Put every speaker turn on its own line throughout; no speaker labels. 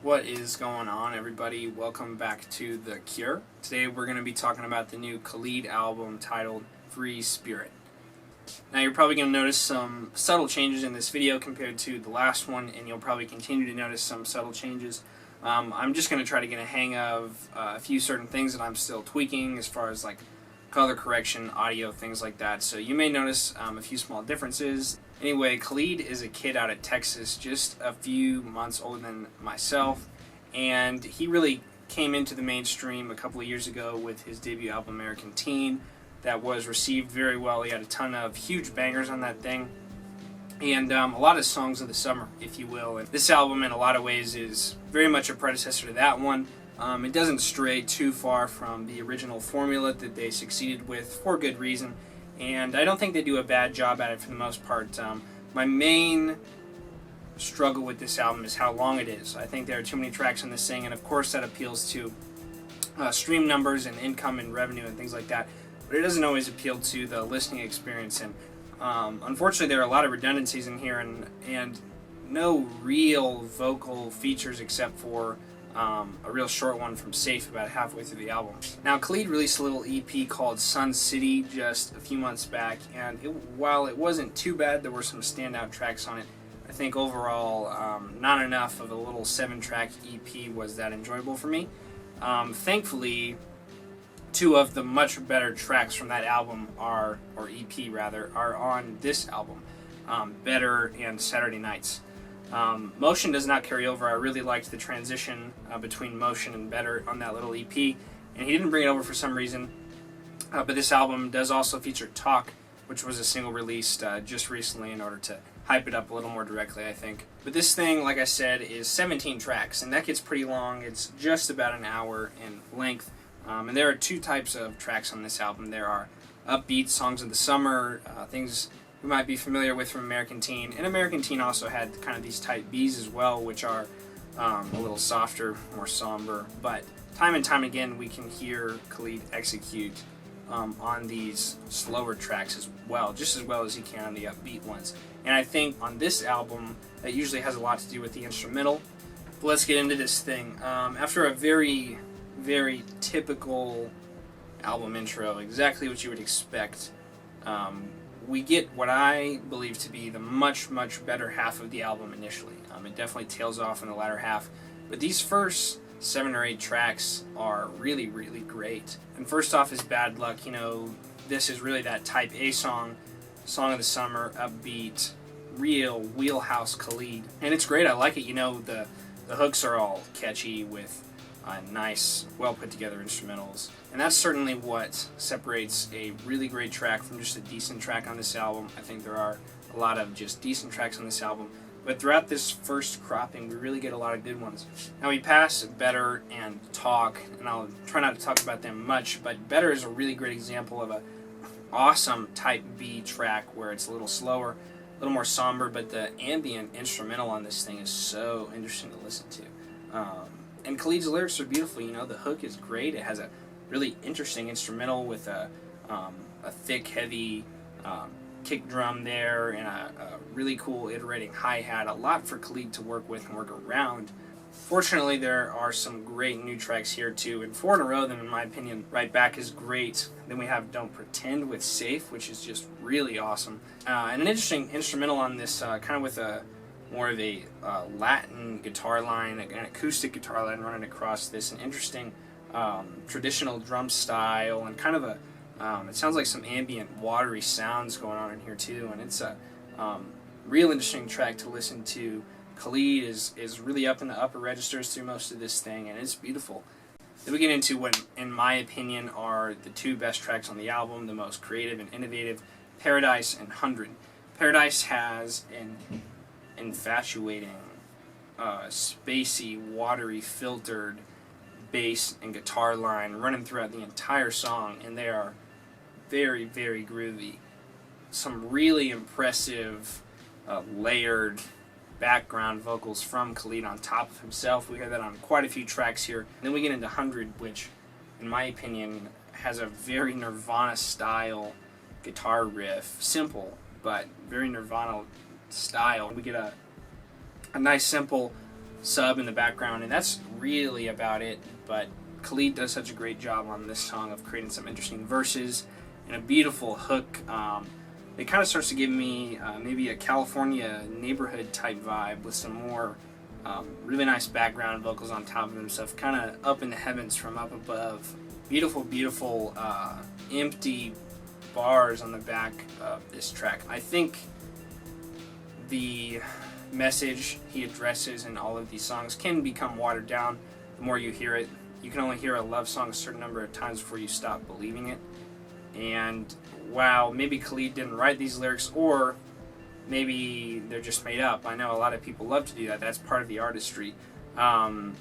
What is going on, everybody? Welcome back to The Cure. Today we're going to be talking about the new Khalid album titled Free Spirit. Now you're probably going to notice some subtle changes in this video compared to the last one, and you'll probably continue to notice some subtle changes. I'm just going to try to get a hang of a few certain things that I'm still tweaking as far as like color correction, audio, things like that. So you may notice a few small differences. Anyway, Khalid is a kid out of Texas, just a few months older than myself, and he really came into the mainstream a couple of years ago with his debut album American Teen that was received very well. He had a ton of huge bangers on that thing, and a lot of songs of the summer, if you will. And this album in a lot of ways is very much a predecessor to that one. It doesn't stray too far from the original formula that they succeeded with for good reason, and I don't think they do a bad job at it for the most part. My main struggle with this album is how long it is. I think there are too many tracks on this thing, and of course that appeals to stream numbers and income and revenue and things like that, but it doesn't always appeal to the listening experience. And unfortunately there are a lot of redundancies in here and no real vocal features except for a real short one from Safe about halfway through the album. Now, Khalid released a little EP called Sun City just a few months back, and while it wasn't too bad, there were some standout tracks on it. I think overall, not enough of a little 7-track EP was that enjoyable for me. Thankfully, two of the much better tracks from that album or EP rather, are on this album, Better and Saturday Nights. Motion does not carry over. I really liked the transition between Motion and Better on that little EP, and he didn't bring it over for some reason. But this album does also feature Talk, which was a single released just recently in order to hype it up a little more directly, I think. But this thing, like I said, is 17 tracks, and that gets pretty long. It's just about an hour in length. And there are two types of tracks on this album. There are upbeat songs of the summer, things we might be familiar with from American Teen. And American Teen also had kind of these type Bs as well, which are a little softer, more somber. But time and time again, we can hear Khalid execute on these slower tracks as well, just as well as he can on the upbeat ones. And I think on this album, that usually has a lot to do with the instrumental. But let's get into this thing. After a very, very typical album intro, exactly what you would expect, we get what I believe to be the much, much better half of the album initially. It definitely tails off in the latter half, but these first 7 or 8 tracks are really, really great. And first off is Bad Luck. You know, this is really that type A song of the summer, upbeat, real wheelhouse Khalid. And it's great, I like it. You know, the hooks are all catchy with nice, well put together instrumentals. And that's certainly what separates a really great track from just a decent track on this album. I think there are a lot of just decent tracks on this album, but throughout this first cropping, we really get a lot of good ones. Now we pass Better and Talk, and I'll try not to talk about them much, but Better is a really great example of a awesome type B track where it's a little slower, a little more somber, but the ambient instrumental on this thing is so interesting to listen to. And Khalid's lyrics are beautiful. You know, the hook is great. It has a really interesting instrumental with a thick, heavy kick drum there and a really cool iterating hi-hat. A lot for Khalid to work with and work around. Fortunately, there are some great new tracks here too, and 4 in a row of them, in my opinion. Right Back is great. Then we have Don't Pretend with Safe, which is just really awesome. And an interesting instrumental on this, kind of with a more of a Latin guitar line, an acoustic guitar line running across this, an interesting traditional drum style, and kind of a, it sounds like some ambient watery sounds going on in here too, and it's a real interesting track to listen to. Khalid is really up in the upper registers through most of this thing, and it's beautiful. Then we get into what, in my opinion, are the 2 best tracks on the album, the most creative and innovative, Paradise and 100. Paradise has an infatuating, spacey, watery, filtered bass and guitar line running throughout the entire song, and they are very, very groovy. Some really impressive, layered background vocals from Khalid on top of himself. We hear that on quite a few tracks here. And then we get into 100, which, in my opinion, has a very Nirvana-style guitar riff. Simple, but very Nirvana style. We get a nice simple sub in the background, and that's really about it. But Khalid does such a great job on this song of creating some interesting verses and a beautiful hook. It kind of starts to give me maybe a California neighborhood type vibe with some more really nice background vocals on top of himself, kind of up in the heavens from up above. Beautiful, beautiful empty bars on the back of this track. I think the message he addresses in all of these songs can become watered down the more you hear it. You can only hear a love song a certain number of times before you stop believing it. And wow, maybe Khalid didn't write these lyrics, or maybe they're just made up. I know a lot of people love to do that. That's part of the artistry. A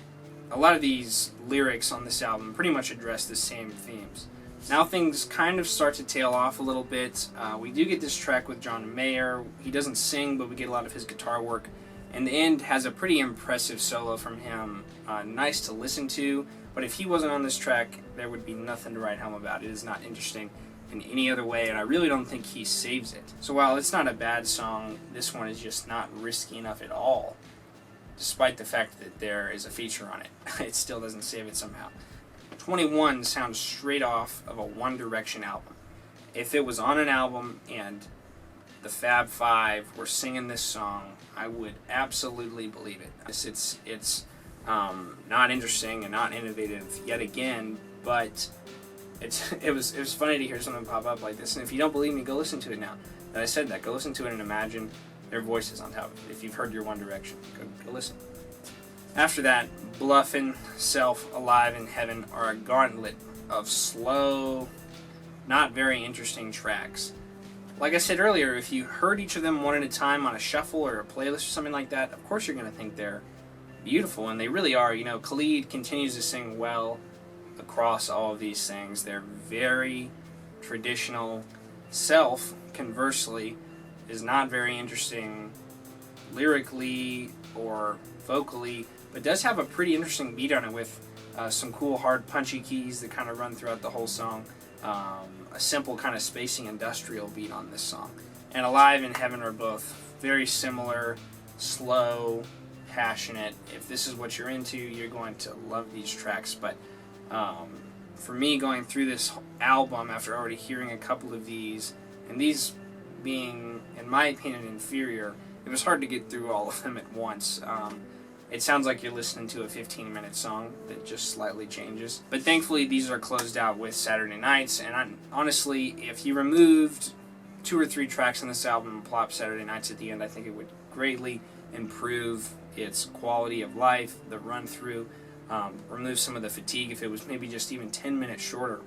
lot of these lyrics on this album pretty much address the same themes. Now things kind of start to tail off a little bit. We do get this track with John Mayer. He doesn't sing, but we get a lot of his guitar work. And the end has a pretty impressive solo from him. Nice to listen to, but if he wasn't on this track, there would be nothing to write home about. It is not interesting in any other way, and I really don't think he saves it. So while it's not a bad song, this one is just not risky enough at all. Despite the fact that there is a feature on it, it still doesn't save it somehow. 21 sounds straight off of a One Direction album. If it was on an album and the Fab Five were singing this song, I would absolutely believe it. It's not interesting and not innovative yet again, but it was funny to hear something pop up like this. And if you don't believe me, go listen to it now that I said that. Go listen to it and imagine their voices on top of it. If you've heard your One Direction, go listen. After that, Bluffin', Self, Alive, and Heaven are a gauntlet of slow, not very interesting tracks. Like I said earlier, if you heard each of them one at a time on a shuffle or a playlist or something like that, of course you're going to think they're beautiful, and they really are. You know, Khalid continues to sing well across all of these things. They're very traditional. Self, conversely, is not very interesting lyrically or vocally, but does have a pretty interesting beat on it with some cool, hard, punchy keys that kind of run throughout the whole song. A simple kind of spacing industrial beat on this song. And Alive and Heaven are both very similar, slow, passionate. If this is what you're into, you're going to love these tracks. But for me, going through this album after already hearing a couple of these, and these being, in my opinion, inferior, it was hard to get through all of them at once. It sounds like you're listening to a 15-minute song that just slightly changes. But thankfully, these are closed out with Saturday Nights, and honestly, if you removed 2 or 3 tracks on this album and plopped Saturday Nights at the end, I think it would greatly improve its quality of life, the run-through, remove some of the fatigue if it was maybe just even 10 minutes shorter.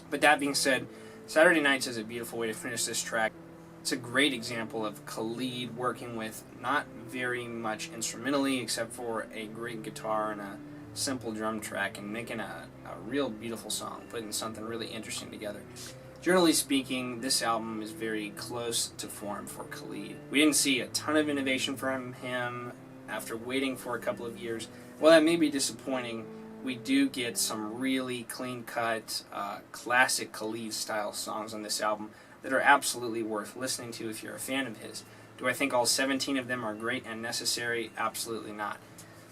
But that being said, Saturday Nights is a beautiful way to finish this track. It's a great example of Khalid working with not very much instrumentally except for a great guitar and a simple drum track and making a real beautiful song, putting something really interesting together. Generally speaking, this album is very close to form for Khalid. We didn't see a ton of innovation from him after waiting for a couple of years. While that may be disappointing, we do get some really clean-cut, classic Khalid-style songs on this album that are absolutely worth listening to if you're a fan of his. Do I think all 17 of them are great and necessary? Absolutely not.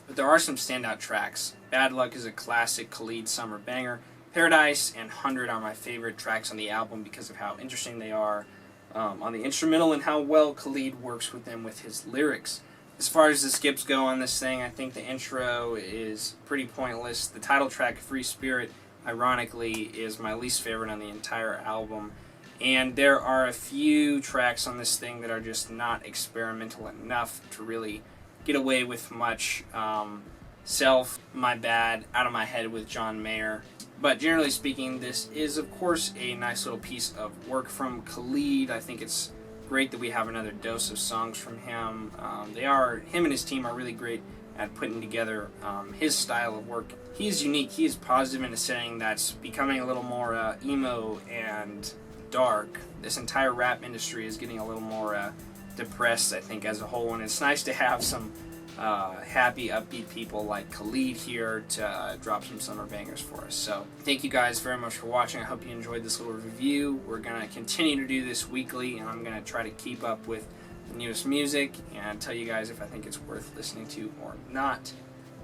But there are some standout tracks. Bad Luck is a classic Khalid summer banger. Paradise and 100 are my favorite tracks on the album because of how interesting they are on the instrumental and how well Khalid works with them with his lyrics. As far as the skips go on this thing, I think the intro is pretty pointless. The title track, Free Spirit, ironically, is my least favorite on the entire album. And there are a few tracks on this thing that are just not experimental enough to really get away with much. Self, My Bad, Out of My Head with John Mayer. But generally speaking, this is, of course, a nice little piece of work from Khalid. I think it's great that we have another dose of songs from him. Him and his team are really great at putting together his style of work. He is unique. He is positive in a setting that's becoming a little more emo and dark. This entire rap industry is getting a little more depressed, I think, as a whole, and it's nice to have some happy, upbeat people like Khalid here to drop some summer bangers for us. So thank you guys very much for watching. I hope you enjoyed this little review. We're going to continue to do this weekly, and I'm going to try to keep up with the newest music and tell you guys if I think it's worth listening to or not.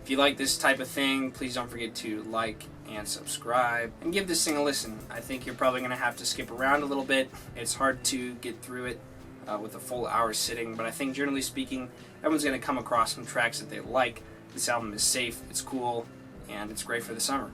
If you like this type of thing, please don't forget to like and subscribe and give this thing a listen. I think you're probably going to have to skip around a little bit. It's hard to get through it with a full hour sitting, but I think generally speaking, everyone's going to come across some tracks that they like. This album is safe, it's cool, and it's great for the summer.